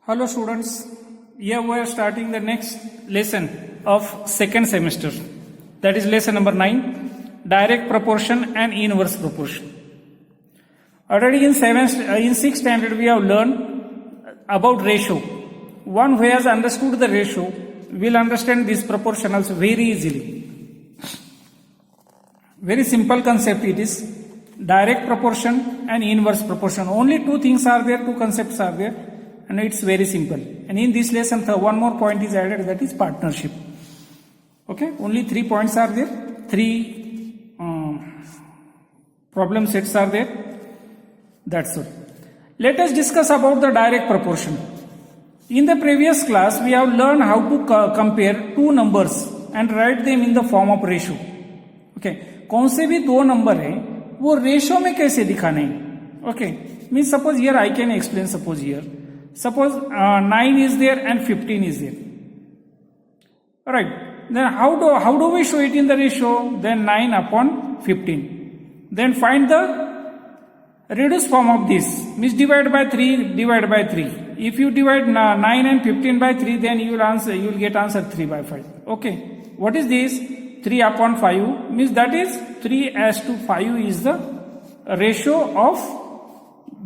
Hello students, here we are starting the next lesson of second semester, that is lesson number 9, direct proportion and inverse proportion. Already in 6th standard we have learned about ratio. One who has understood the ratio will understand these proportionals very easily. Very simple concept it is, direct proportion and inverse proportion. Only two things are there, two concepts are there. And it's very simple. And in this lesson, one more point is added, that is partnership. Okay, only 3 points are there, 3 problem sets are there. That's all. Let us discuss about the direct proportion. In the previous class, we have learned how to compare two numbers and write them in the form of ratio. Okay, कौन से भी दो number है वो ratio में कैसे दिखाने हैं. Okay, means suppose here I can explain. Suppose 9 is there and 15 is there. Alright, then how do we show it in the ratio? Then 9 upon 15. Then find the reduced form of this, means divide by 3, divide by 3. If you divide 9 and 15 by 3, then you will get answer 3 by 5. Okay, what is this? 3 upon 5 means that is 3:5 is the ratio of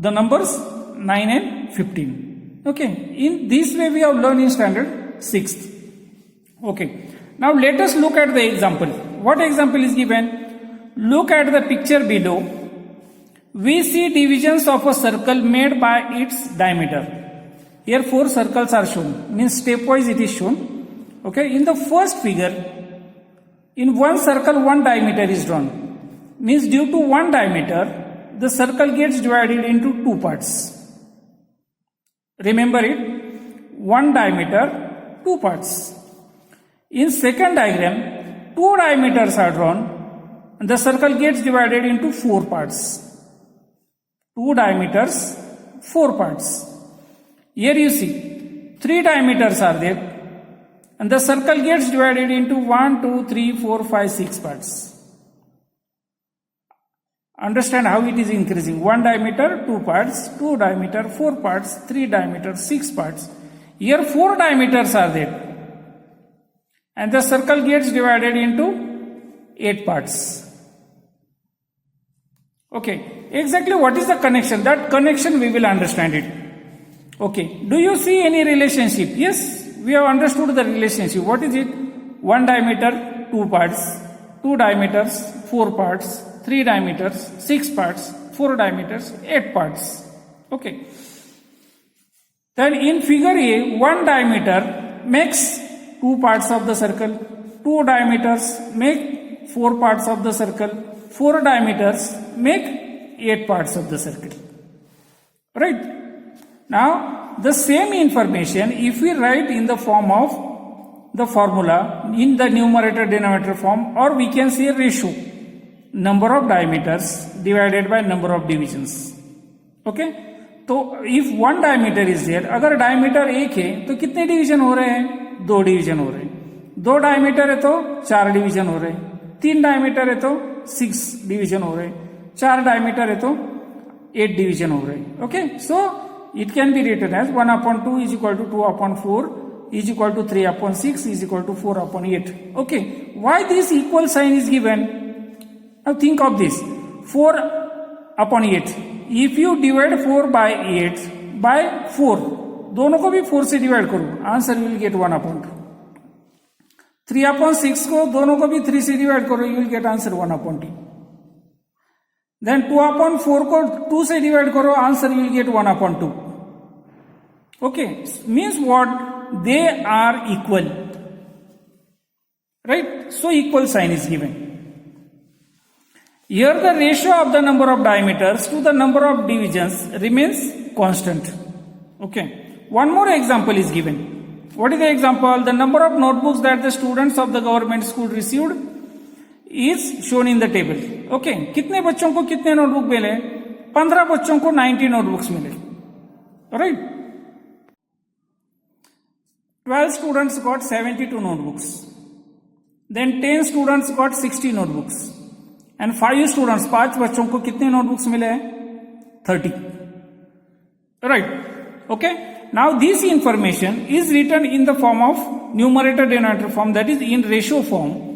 the numbers 9 and 15. Okay, in this way we have learned in standard 6th. Okay, now let us look at the example. What example is given? Look at the picture below. We see divisions of a circle made by its diameter. Here 4 circles are shown, means stepwise it is shown. Okay, in the first figure, in one circle one diameter is drawn. Means due to one diameter, the circle gets divided into 2 parts. Remember it, one diameter, 2 parts. In second diagram, 2 diameters are drawn and the circle gets divided into 4 parts. 2 diameters, 4 parts. Here you see, 3 diameters are there and the circle gets divided into 1, 2, 3, 4, 5, 6 parts. Understand how it is increasing. 1 diameter, 2 parts, 2 diameter, 4 parts, 3 diameter, 6 parts. Here 4 diameters are there. And the circle gets divided into 8 parts. Okay, exactly what is the connection? That connection we will understand it. Okay, do you see any relationship? Yes, we have understood the relationship. What is it? 1 diameter, 2 parts, 2 diameters, 4 parts, 3 diameters, 6 parts, 4 diameters, 8 parts. Okay. Then in figure A, 1 diameter makes 2 parts of the circle, 2 diameters make 4 parts of the circle, 4 diameters make 8 parts of the circle. Right? Now, the same information, if we write in the form of the formula, in the numerator denominator form, or we can say ratio, number of diameters divided by number of divisions. Okay, तो if one diameter is there, अगर diameter 1 है तो कितने division हो रहे हैं? 2 division हो रहे हैं. 2 diameter है तो 4 division हो रहे हैं. 3 diameter है तो 6 division हो रहे हैं. 4 diameter है तो 8 division हो रहे हैं. Okay, so it can be written as 1 upon 2 is equal to 2 upon 4 is equal to 3 upon 6 is equal to 4 upon 8. Okay, why this equal sign is given? Now think of this, 4 upon 8. If you divide 4 by 8 by 4, दोनों को भी 4 से divide करो, answer you will get 1 upon 2. 3 upon 6 को दोनों को भी 3 से डिवाइड करो, you will get answer 1 upon 2. Then 2 upon 4 को 2 से डिवाइड करो, answer you will get 1 upon 2. Okay, means what? They are equal. Right? So equal sign is given. Here the ratio of the number of diameters to the number of divisions remains constant. Okay. One more example is given. What is the example? The number of notebooks that the students of the government school received is shown in the table. Okay. कितने बच्चों को कितने notebook मिले? 15 बच्चों को 90 notebooks मिले. Alright. 12 students got 72 notebooks. Then 10 students got 60 notebooks. And 5 students, 5 बच्चों को कितने नोटबुक्स मिले हैं? 30. Right. Okay. Now this information is written in the form of numerator denominator form, that is in ratio form.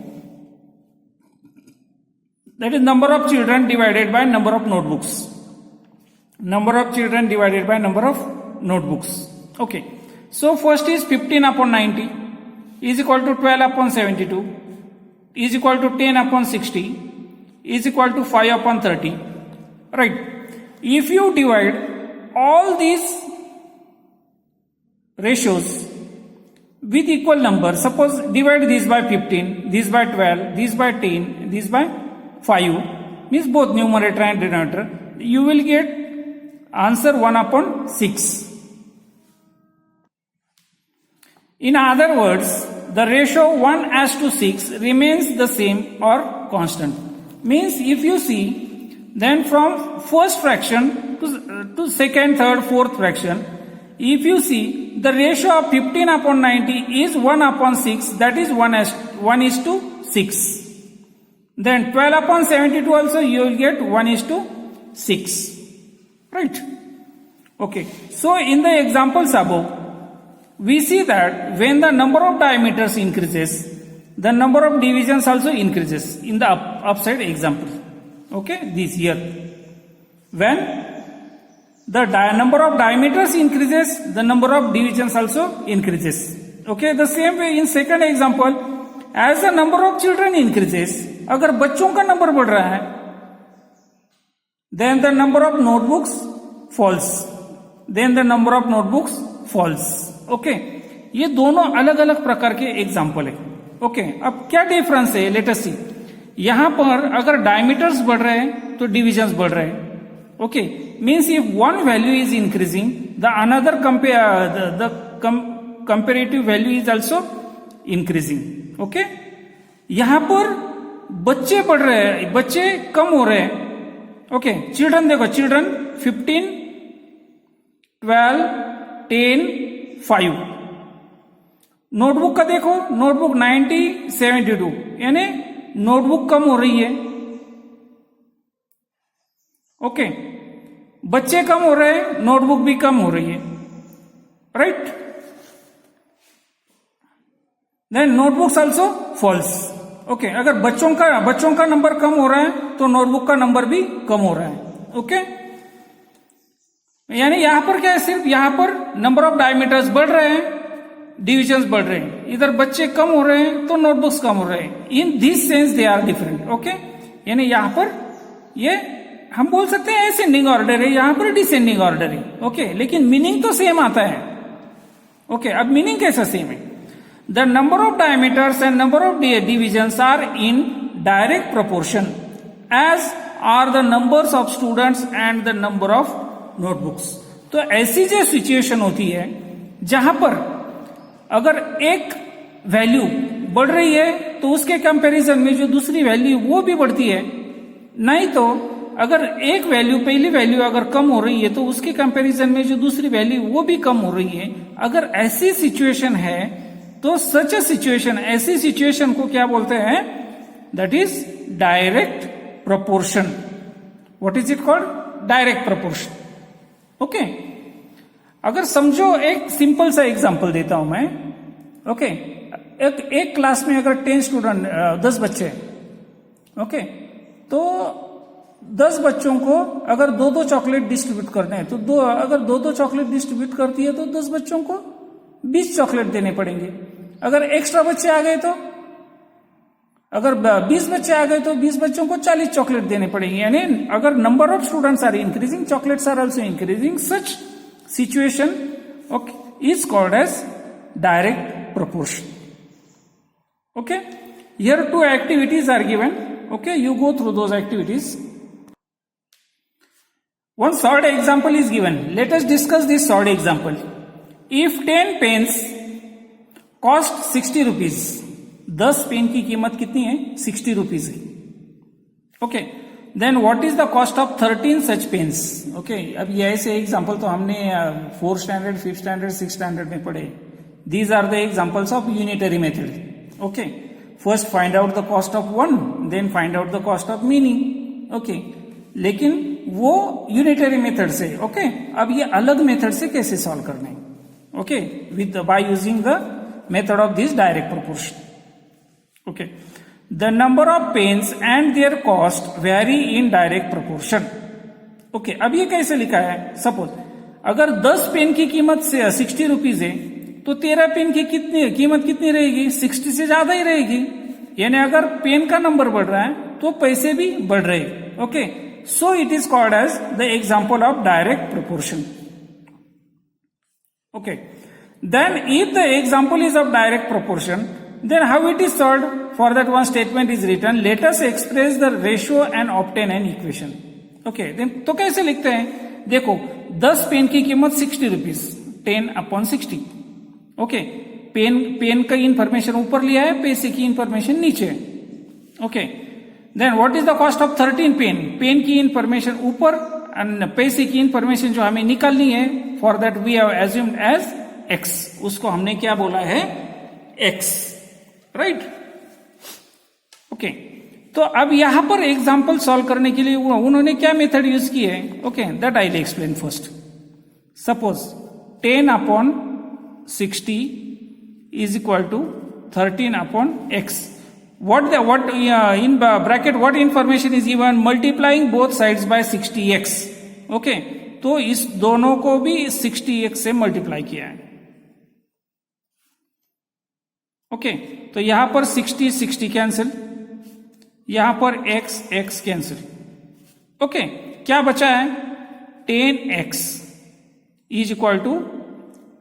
That is number of children divided by number of notebooks. Number of children divided by number of notebooks. Okay. So first is 15 upon 90 is equal to 12 upon 72 is equal to 10 upon 60 is equal to 5 upon 30. Right. If you divide all these ratios with equal numbers, suppose divide this by 15, this by 12, this by 10, this by 5, means both numerator and denominator, you will get answer 1 upon 6. In other words, the ratio 1:6 remains the same or constant. Means if you see, then from first fraction to second, third, fourth fraction, if you see, the ratio of 15 upon 90 is 1 upon 6, that is 1:6. Then 12 upon 72 also you will get 1:6. Right? Okay. So in the examples above, we see that when the number of diameters increases, the number of divisions also increases in the upside example. Okay, this here. When the number of diameters increases, the number of divisions also increases. Okay, the same way in second example, as the number of children increases, अगर बच्चों का number बढ़ रहा है, then the number of notebooks falls. Then the number of notebooks falls. Okay, ये दोनों अलग अलग प्रकार के एग्जाम्पल है. ओके, अब क्या डिफरेंस है, लेट अस सी. यहां पर अगर डायमीटर्स बढ़ रहे हैं तो डिविजन्स बढ़ रहे हैं. Okay, means if one value is increasing, the another comparative value is also increasing. Okay, यहां पर बच्चे बढ़ रहे हैं, बच्चे कम हो रहे हैं. ओके, चिल्ड्रन देखो, चिल्ड्रन 15, 12, 10, 5. नोटबुक का देखो, नोटबुक 90, 72, यानी नोटबुक कम हो रही है. ओके, बच्चे कम हो रहे हैं, नोटबुक भी कम हो रही है. Right? Then notebooks also falls. Okay, अगर बच्चों का नंबर कम हो रहा है तो नोटबुक का नंबर भी कम हो रहा है. ओके, यानी यहां पर क्या है, सिर्फ यहां पर नंबर ऑफ डायमीटर्स बढ़ रहे हैं, डिविजन्स बढ़ रहे हैं. इधर बच्चे कम हो रहे हैं तो नोटबुक्स कम हो रहे हैं. In this sense they are different. Okay, यानी यहां पर ये हम बोल सकते हैं असेंडिंग ऑर्डर है, यहां पर डिसेंडिंग ऑर्डर है. ओके, लेकिन मीनिंग तो सेम आता है. ओके, अब मीनिंग कैसा सेम है? The number of diameters and number of divisions are in direct proportion as are the numbers of students and the number of notebooks. तो ऐसी जो सिचुएशन होती है जहां पर अगर एक वैल्यू बढ़ रही है तो उसके कंपैरिजन में जो दूसरी वैल्यू वो भी बढ़ती है. नहीं तो अगर एक वैल्यू, पहली वैल्यू अगर कम हो रही है तो उसके कंपैरिजन में जो दूसरी वैल्यू वो भी कम हो रही है. अगर ऐसी सिचुएशन है तो सच अ सिचुएशन, ऐसी सिचुएशन को क्या बोलते हैं? That is direct proportion. What is it called? Direct proportion. Okay, अगर समझो, एक सिंपल सा एग्जांपल देता हूं मैं. ओके, एक क्लास में अगर 10 स्टूडेंट, 10 बच्चे, ओके, तो 10 बच्चों को अगर 2-2 चॉकलेट डिस्ट्रीब्यूट करने हैं तो अगर 2-2 चॉकलेट डिस्ट्रीब्यूट करती है तो 10 बच्चों को 20 चॉकलेट देने पड़ेंगे. अगर एक्स्ट्रा बच्चे आ गए तो, अगर 20 बच्चे आ गए तो 20 बच्चों को 40 चॉकलेट देने पड़ेंगे. यानी अगर number of students are increasing, chocolates are also increasing. Such situation is called as direct proportion. Okay, here 2 activities are given. Okay, you go through those activities. One short example is given. Let us discuss this short example. If 10 pens cost 60 rupees, 10 pen की कीमत कितनी है? 60 rupees है. Okay, then what is the cost of 13 such pens? Okay, अब ये ऐसे example तो हमने 4th standard, 5th standard, 6th standard में पढ़े. These are the examples of unitary method. Okay, first find out the cost of one, then find out the cost of meaning. Okay, लेकिन वो unitary method से. Okay, अब ये अलग method से कैसे सॉल्व करना है? Okay, by using the method of this direct proportion. Okay, the number of pens and their cost vary in direct proportion. Okay, अब ये कैसे लिखा है? सपोज अगर 10 पेन की कीमत से 60 रुपीज है तो 13 पेन की कीमत कितनी रहेगी? 60 से ज्यादा ही रहेगी। यानी अगर पेन का नंबर बढ़ रहा है तो पैसे भी बढ़ रहे। Okay, so it is called as the example of direct proportion. Okay, then if the example is of direct proportion, then how it is solved? For that one statement is written, let us express the ratio and obtain an equation. Okay, then तो कैसे लिखते हैं? देखो 10 pen की कीमत 60 rupees, 10/60. Okay, pen का information ऊपर लिया है, पैसे की इंफॉर्मेशन नीचे है। Okay, then what is the cost of 13 pen? Pen की इंफॉर्मेशन ऊपर एंड पैसे की इंफॉर्मेशन जो हमें निकालनी है, for that we have assumed as X, उसको हमने क्या बोला है? X, right? ओके, तो अब यहां पर एग्जाम्पल सॉल्व करने के लिए उन्होंने क्या मेथड यूज की है? Okay, that I will explain first. Suppose 10/60 is equal to 13/x. What in bracket what information is given? Multiplying both sides by 60x. Okay, तो इस दोनों को भी 60x से मल्टीप्लाई किया है। ओके, तो यहां पर 60 कैंसिल, यहां पर x कैंसिल। ओके, क्या बचा है? 10x is equal to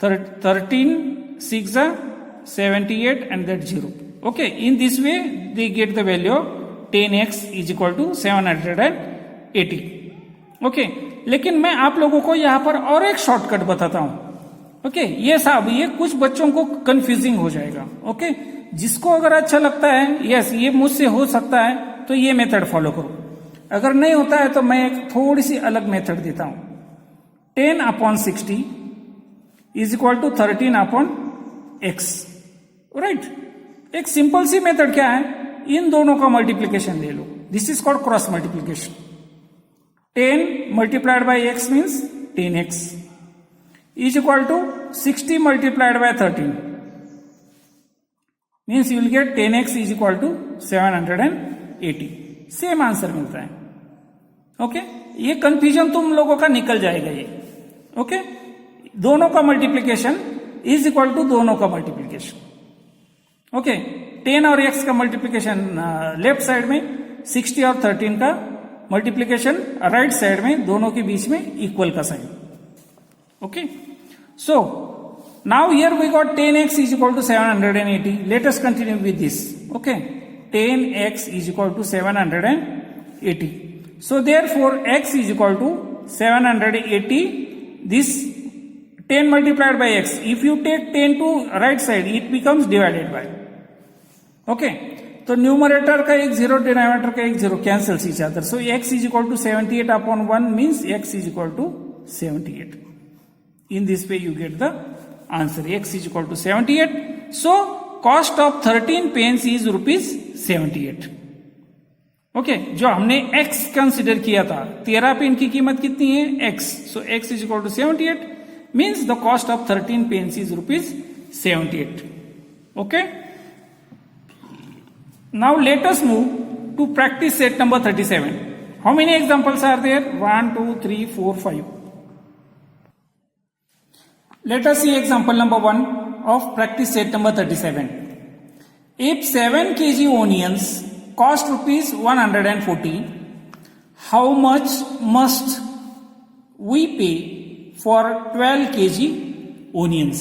13 6 78 and that 0. Okay, in this way they get the value of 10x is equal to 780. Okay, लेकिन मैं आप लोगों को यहां पर और एक शॉर्टकट बताता हूं। ओके, ये साहब ये कुछ बच्चों को कंफ्यूजिंग हो जाएगा। ओके, जिसको अगर अच्छा लगता है, यस ये मुझसे हो सकता है, तो ये मेथड फॉलो करो। अगर नहीं होता है तो मैं एक थोड़ी सी अलग मेथड देता हूं। 10/60 is equal to 13/x, right? एक सिंपल सी मेथड क्या है? इन दोनों का मल्टीप्लीकेशन ले लो। This is called cross multiplication. 10 multiplied by x means 10x is equal to 60 multiplied by 13 means you will get 10x is equal to 780। Same answer मिलता है। ओके, ये कंफ्यूजन तुम लोगों का निकल जाएगा ये। ओके, दोनों का मल्टीप्लीकेशन इज इक्वल टू दोनों का मल्टीप्लीकेशन। ओके, 10 और x का मल्टीप्लीकेशन लेफ्ट साइड में, 60 और 13 का मल्टीप्लीकेशन राइट साइड में, दोनों के बीच में इक्वल का sign. Okay, so now here we got 10x is equal to 780। Let us continue with this. Okay, 10x is equal to 780. So therefore x is equal to 780. This 10 multiplied by x. If you take 10 to right side, it becomes divided by. Okay. तो numerator का एक 0, denominator का एक 0 cancels each other. So x is equal to 78/1 means x is equal to 78. In this way you get the answer. X is equal to 78. So cost of 13 pens is ₹78. Okay, जो हमने x consider किया था, 13 pen की कीमत कितनी है? x. So x is equal to 78 means the cost of 13 pens is ₹78. Okay, now let us move to practice set number 37. How many examples are there? 1 2 3 4 5. Let us see example number 1 of practice set number 37. If 7 kg onions cost ₹140, how much must we pay for 12 kg onions?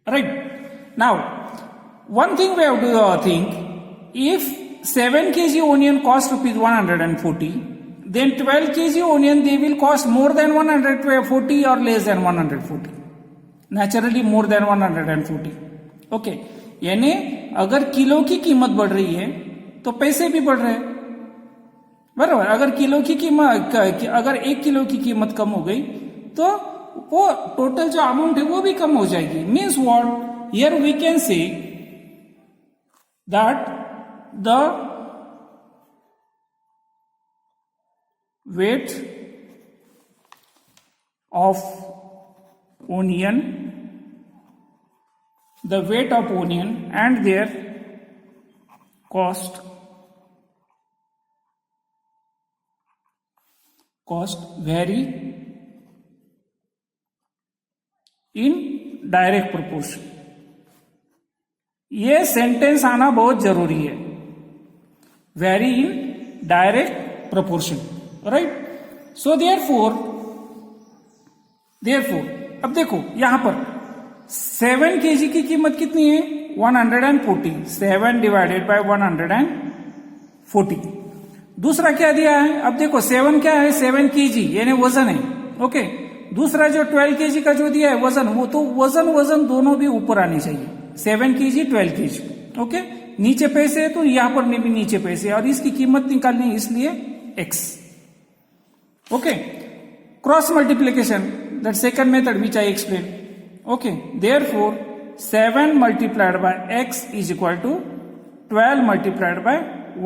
Right, now one thing we have to think, if 7 kg onion cost ₹140, then 12 kg onion they will cost more than 140 or less than 140? Naturally more than 140. Okay, यानी अगर kilo की कीमत बढ़ रही है तो पैसे भी बढ़ रहे हैं, बराबर? अगर किलो की कीमत, अगर 1 किलो की कीमत कम हो गई तो वो टोटल जो अमाउंट है वो भी कम हो जाएगी। Means what? Here we can say that the weight of onion, the weight of onion and their cost vary in direct proportion. ये सेंटेंस आना बहुत जरूरी है. Very in direct proportion, right. So therefore अब देखो यहां पर 7 kg की कीमत कितनी है? 140. 7 डिवाइडेड बाय 140. दूसरा क्या दिया है? अब देखो 7 क्या है? 7 kg यानी वजन है. ओके. दूसरा जो 12 kg का जो दिया है वजन, वो तो वजन दोनों भी ऊपर आनी चाहिए. 7 kg 12 kg. ओके. नीचे पैसे है तो यहां पर में भी नीचे पैसे, और इसकी कीमत निकालनी है इसलिए x. Okay. Cross multiplication, that second method which I explain. Okay. Therefore 7 multiplied by x is equal to 12 multiplied by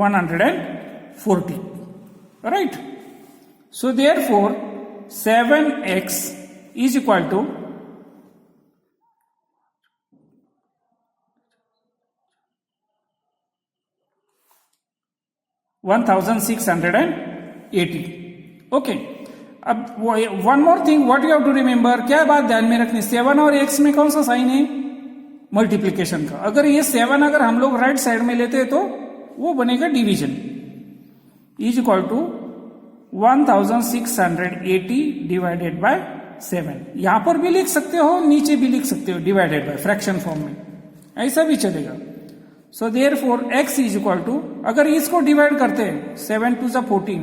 140. Right? So therefore 7x is equal to 1680. Okay. अब one more thing what you have to remember, क्या बात ध्यान में रखनी, 7 और x में कौन सा साइन है? मल्टीप्लीकेशन का. अगर ये 7 अगर हम लोग राइट साइड में लेते हैं तो वो बनेगा division. Is equal to 1680 divided by 7. यहां पर भी लिख सकते हो, नीचे भी लिख सकते हो डिवाइडेड बाय, फ्रैक्शन फॉर्म में, ऐसा भी चलेगा. So therefore x is equal to, अगर इसको डिवाइड करते हैं 7 2 जा 14,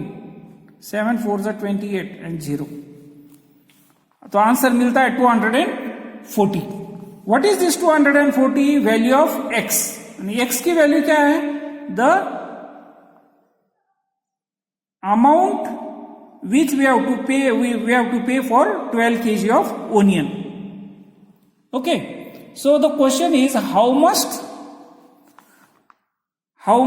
7 4 जा 28 एंड 0, तो आंसर मिलता है 240. What is this 240? Value of x. x की वैल्यू क्या है? The amount which we have to pay for 12 kg of onion. Okay. So the question is how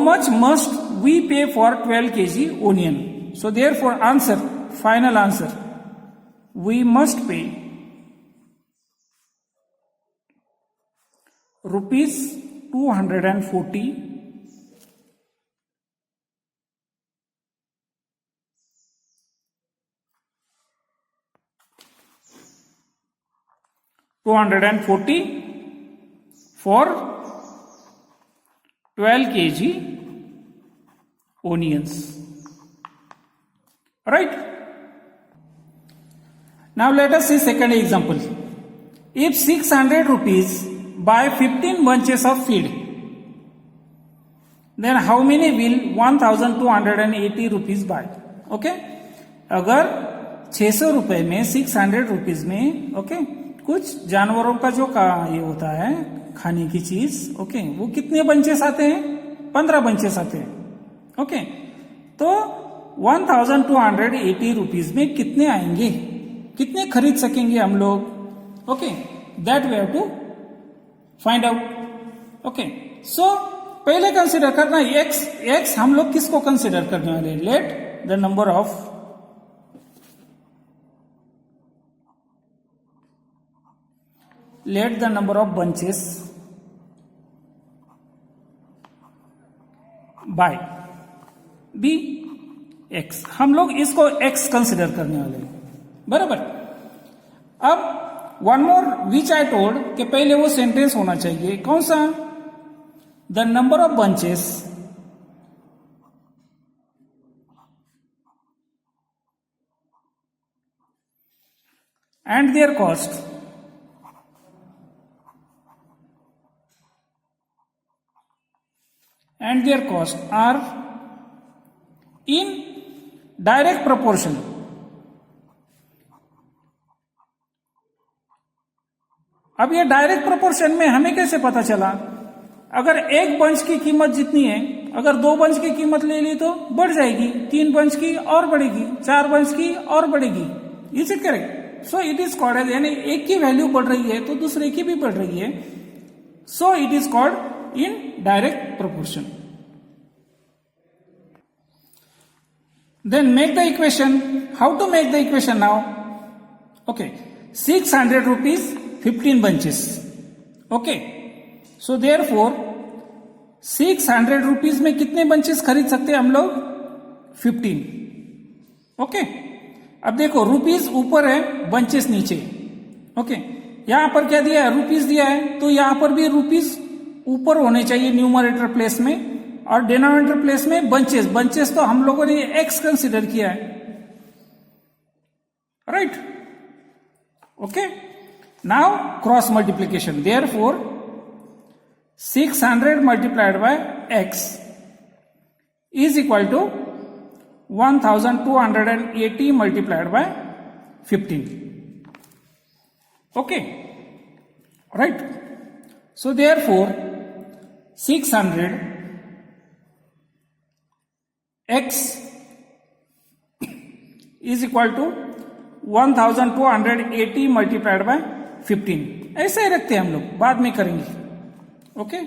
much must we pay for 12 kg onion? So therefore answer, final answer, we must pay rupees 240 for 12 kg onions. Right? Now let us see second example. If 600 rupees buy 15 bunches of feed, then how many will 1280 rupees buy? Okay? अगर 600 रुपए में 600 rupees में, okay, कुछ जानवरों का जो ये होता है खाने की चीज, ओके, वो कितने बंचेस आते हैं? 15 बंचेस आते हैं. ओके. तो 1280 रुपीज में कितने आएंगे, कितने खरीद सकेंगे हम लोग? Okay. That we have to find out. Okay. So पहले कंसिडर करना x हम लोग किसको कंसिडर करने वाले? Let the number of bunches by b x. हम लोग इसको x कंसिडर करने वाले हैं, बराबर. अब one more which I told कि पहले वो सेंटेंस होना चाहिए, कौन सा? The number of bunches and there cost are in direct proportion. अब ये डायरेक्ट प्रोपोर्शन में हमें कैसे पता चला? अगर एक बंच की कीमत जितनी है, अगर 2 बंच की कीमत ले ली तो बढ़ जाएगी, 3 बंच की और बढ़ेगी, 4 बंच की और बढ़ेगी. Is it correct? So it is called, यानी एक की वैल्यू बढ़ रही है तो दूसरे की भी बढ़ रही है. सो it is called in direct proportion. Then make the equation. How to make the equation now? Okay. 600 rupees 15 bunches. Okay, so therefore 600 rupees में कितने बंचेस खरीद सकते हैं हम लोग? 15. ओके, अब देखो रुपीस ऊपर है, बंचेस नीचे. ओके, यहां पर क्या दिया है? रुपीस दिया है, तो यहां पर भी रुपीस ऊपर होने चाहिए न्यूमरेटर प्लेस में, और डिनोमिनेटर प्लेस में बंचेस. बंचेस तो हम लोगों ने एक्स कंसिडर किया है, right? Okay, now cross multiplication. Therefore 600 multiplied by x is equal to 1280 multiplied by 15. Okay, right? So therefore 600 x is equal to 1280 multiplied by 15. ऐसे ही रखते हैं हम लोग, बाद में करेंगे. Okay,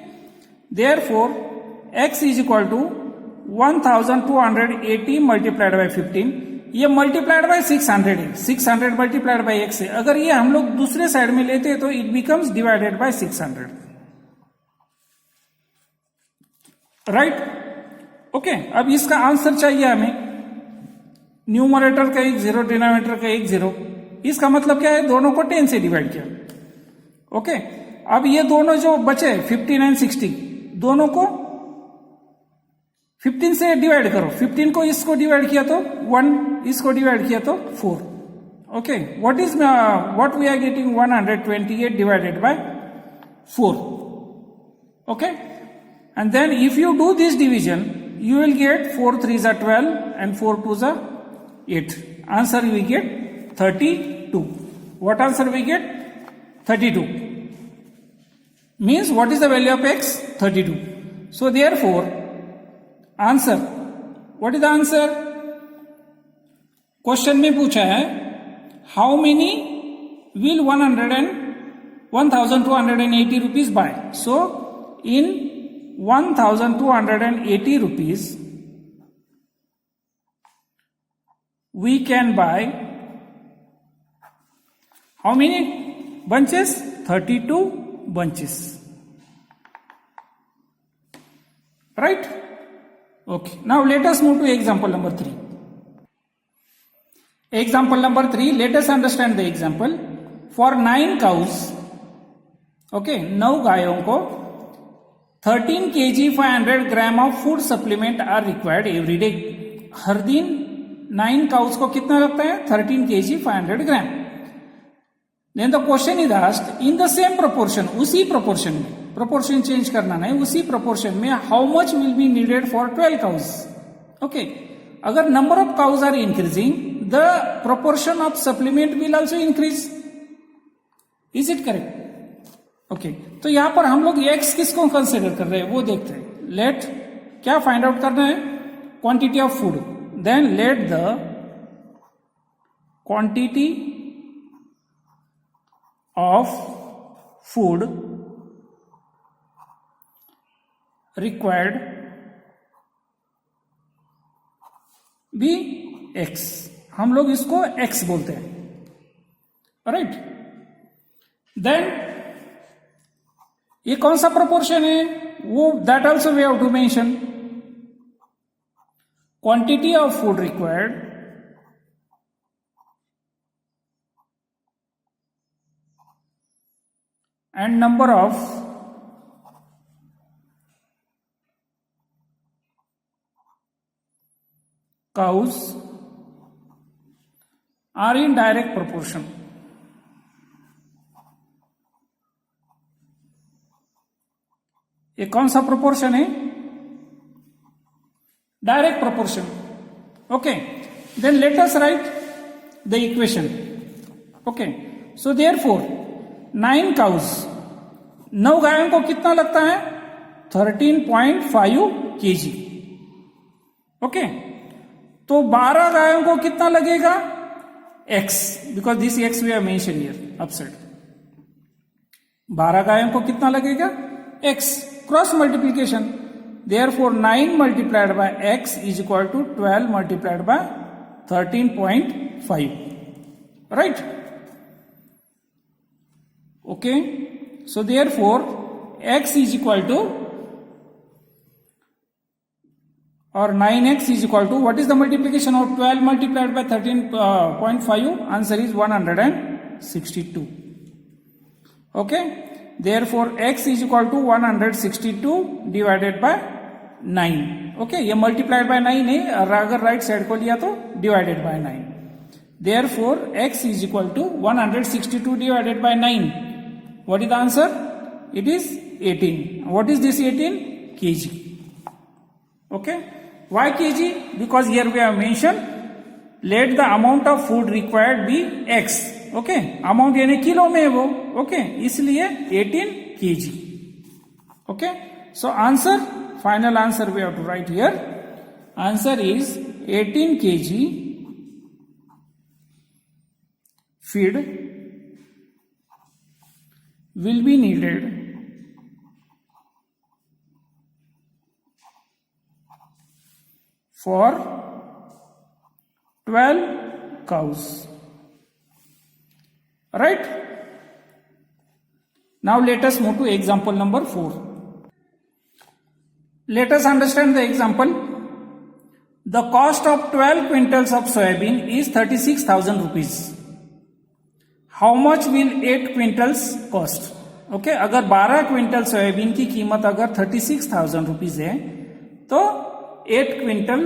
therefore x is equal to 1280 multiplied by 15. ये multiplied bye 600 है, 600 मल्टीप्लाइड बाय x है. अगर ये हम लोग दूसरे साइड में लेते हैं तो it becomes divided by 600, right? Okay, अब इसका आंसर चाहिए हमें. न्यूमरेटर का 1 0, डिनोमिनेटर का 1 0. इसका मतलब क्या है? दोनों को 10 से डिवाइड किया. ओके, अब ये दोनों जो बचे 15 एंड 60, दोनों को 15 से डिवाइड करो. 15 को इसको डिवाइड किया तो 1, इसको डिवाइड किया तो 4. Okay, what we are getting? 128 divided by 4. Okay, and then if you do this division you will get 4 3s are 12 and 4 2s are 8. Answer we get 32. What answer we get? 32. Means what is the value of x? 32. So therefore answer, what is the answer? Question में पूछा है how many will 1280 rupees buy? So in 1280 rupees we can buy how many bunches? 32 bunches, right? Okay, now let us move to example number 3. Example number 3, let us understand the example. For 9 cows, okay, 9 गायों को 13 kg 500 gram of food supplement are required every day. हर दिन 9 cows को कितना लगता है? 13 kg 500 gram. Then the question is asked in the same proportion, उसी proportion में, proportion change करना नहीं, उसी proportion में how much will be needed for 12 cows? Okay, अगर number of cows are increasing, the proportion of supplement will also increase. Is it correct? Okay, तो यहां पर हम लोग x किसको कंसिडर कर रहे हैं वो देखते हैं. लेट क्या फाइंड आउट करना है? Quantity of food. Then let the quantity of food required be x. हम लोग इसको x बोलते हैं, राइट? देन ये कौन सा प्रोपोर्शन है वो, that also we have to mention. Quantity of food required and number of cows are in direct proportion. ये कौन सा प्रोपोर्शन है? Direct proportion. Okay, then let us write the equation. Okay, so therefore 9 cows, 9 गायों को कितना लगता है? 13.5 kg. Okay, तो 12 गायों को कितना लगेगा? x, because this x we are mention here upside. 12 गायों को कितना लगेगा? x. Cross multiplication. Therefore 9 multiplied by x is equal to 12 multiplied by 13.5, right? Okay, so therefore x is equal to, or 9x is equal to, what is the multiplication of 12 multiplied by 13.5? Answer is 162. Okay, therefore x is equal to 162 divided by 9. Okay, ये multiplied by 9 है, और अगर right side को लिया तो divided by 9. Therefore x is equal to 162 divided by 9. What is the answer? It is 18. What is this 18? kg. Okay, why kg? Because here we have mentioned let the amount of food required be x. Okay, amount यानी kilo में है वो. Okay, इसलिए 18 kg. Okay, so answer, final answer we have to write here. Answer is 18 kg feed will be needed for 12 cows. Right? Now let us move to example number 4. Let us understand the example. The cost of 12 quintals of soybean is 36,000 rupees. How much will 8 quintals cost? Okay, अगर 12 quintal soybean की कीमत अगर 36,000 rupees है, तो 8 quintal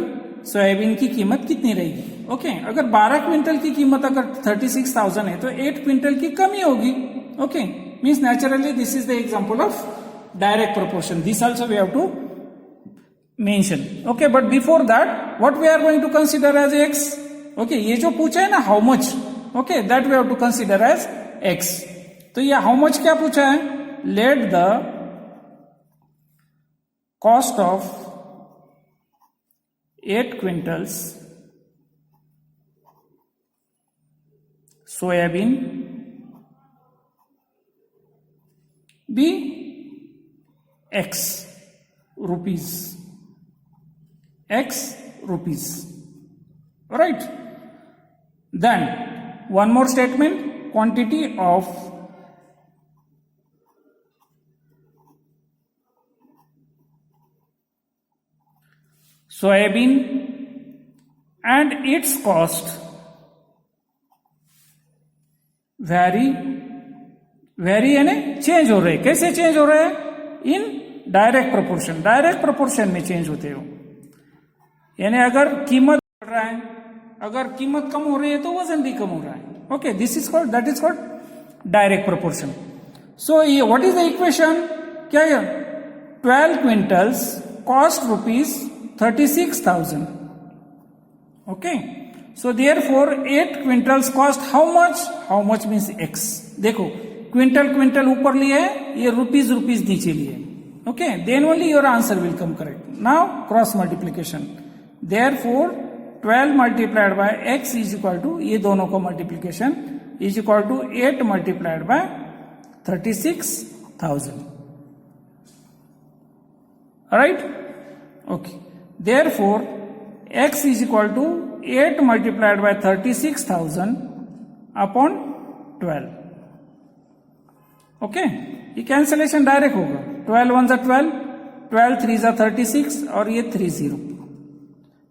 soybean की कीमत कितनी रहेगी? ओके, अगर 12 क्विंटल की कीमत अगर 36,000 है, तो 8 क्विंटल की कमी होगी. Okay, means naturally this is the example of direct proportion. This also we have to mention. Okay, but before that what we are going to consider as X. Okay, ये जो पूछा है ना how much, okay, that we have to consider as X. तो ये how much क्या पूछा है? Let the cost of 8 quintals soybean be x rupees. X rupees. Right? Then one more statement. Quantity of soybean and its cost vary यानी change हो रहे हैं. कैसे चेंज हो रहे हैं? इन डायरेक्ट प्रोपोर्शन. डायरेक्ट प्रोपोर्शन में चेंज होते हो, यानी अगर कीमत बढ़ रहा है, अगर कीमत कम हो रही है तो वजन भी कम हो रहा है. Okay, this is called, that is called direct proportion. So ये व्हाट इज द इक्वेशन? क्या है? 12 quintals cost rupees 36,000. Okay, so therefore 8 quintals cost how much? How much means x. देखो, क्विंटल क्विंटल ऊपर लिए है, ये रुपीज रुपीज नीचे लिए. Okay, then only your answer will come correct. Now cross multiplication. Therefore 12 multiplied by x is equal to, ये दोनों को multiplication is equal to 8 multiplied by 36,000. Right? Okay, therefore x is equal to 8 multiplied by 36,000 upon 12. Okay, ये cancellation direct होगा. 12 1 जा 12, 12 3 जा 36, और ये 30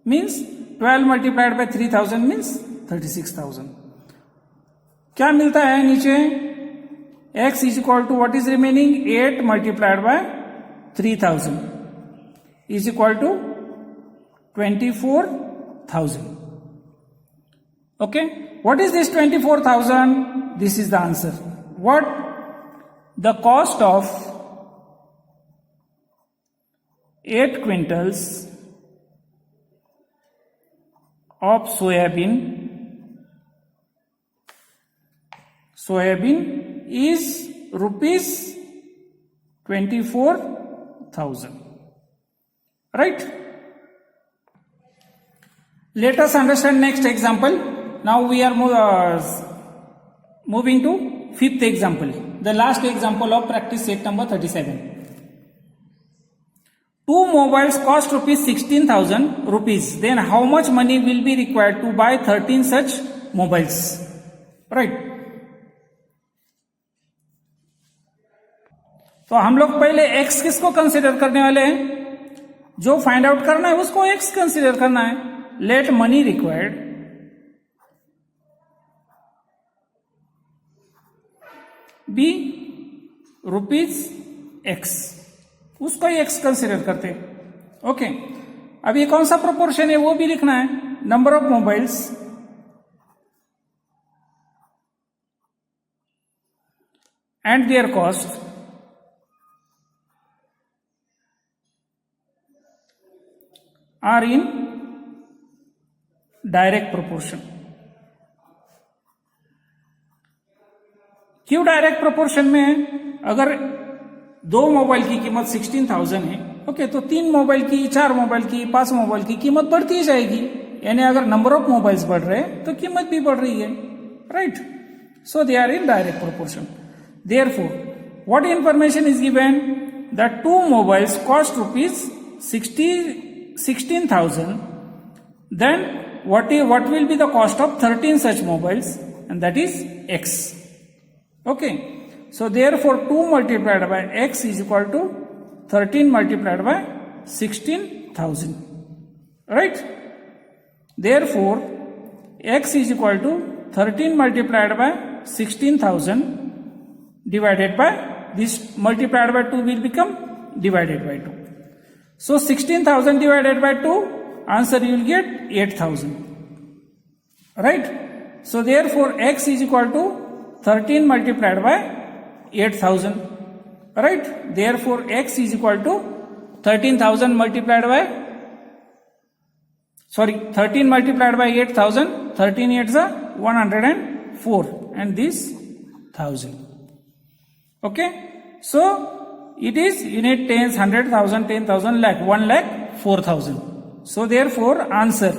means 12 multiplied by 3000 means 36,000. क्या मिलता है नीचे? x is equal to what is remaining? 8 multiplied by 3000 is equal to 24,000. Okay, what is this 24,000? This is the answer. What? The cost of 8 quintals of soybean is rupees 24,000. Right? Let us understand next example. Now we are moving to fifth example, the last example of practice set number 37. 2 mobiles cost rupees 16,000 rupees. Then how much money will be required to buy 13 such mobiles? Right? तो हम लोग पहले x किसको consider करने वाले हैं? जो find out करना है उसको x कंसिडर करना है. Let money required be ₹X, उसको ही x कंसिडर करते हैं. ओके, अब ये कौन सा प्रोपोर्शन है वो भी लिखना है. Number of mobiles and their cost are in direct proportion. क्यों डायरेक्ट प्रोपोर्शन में है? अगर 2 मोबाइल की कीमत 16,000 है, ओके, तो 3 मोबाइल की, 4 मोबाइल की, 5 मोबाइल की कीमत बढ़ती जाएगी. यानी अगर नंबर ऑफ मोबाइल्स बढ़ रहे हैं तो कीमत भी बढ़ रही है, right? So they are in direct proportion. Therefore, what information is given? That 2 mobiles cost ₹16,000. Then what will be the cost of 13 such mobiles? And that is X. Okay. So therefore 2 multiplied by X is equal to 13 multiplied by 16,000. Right? Therefore X is equal to 13 multiplied by 16,000 divided by this, multiplied by 2 will become divided by 2. So 16,000 divided by 2, answer you will get 8,000. Right? So therefore X is equal to 13 multiplied by 8,000. Right? Therefore X is equal to 13,000 multiplied by, 13 multiplied by 8,000, 13 8s are 104 and this 1,000. Okay, so it is unit, tens, 100,000, 10,000, lakh, 1 lakh, 4,000. So therefore answer,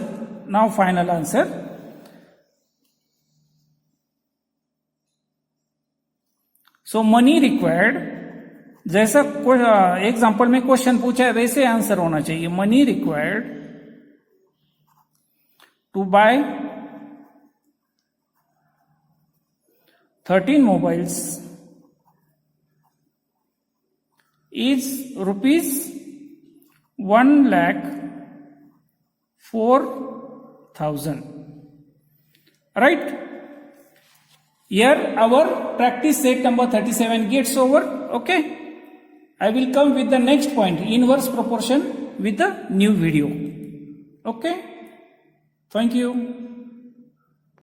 now final answer. So money required, जैसा example में question पूछा है वैसे answer होना चाहिए. Money required to buy 13 mobiles is ₹1,04,000. Right? Here our practice set number 37 gets over. Okay, I will come with the next point, inverse proportion, with the new video. Okay, thank you.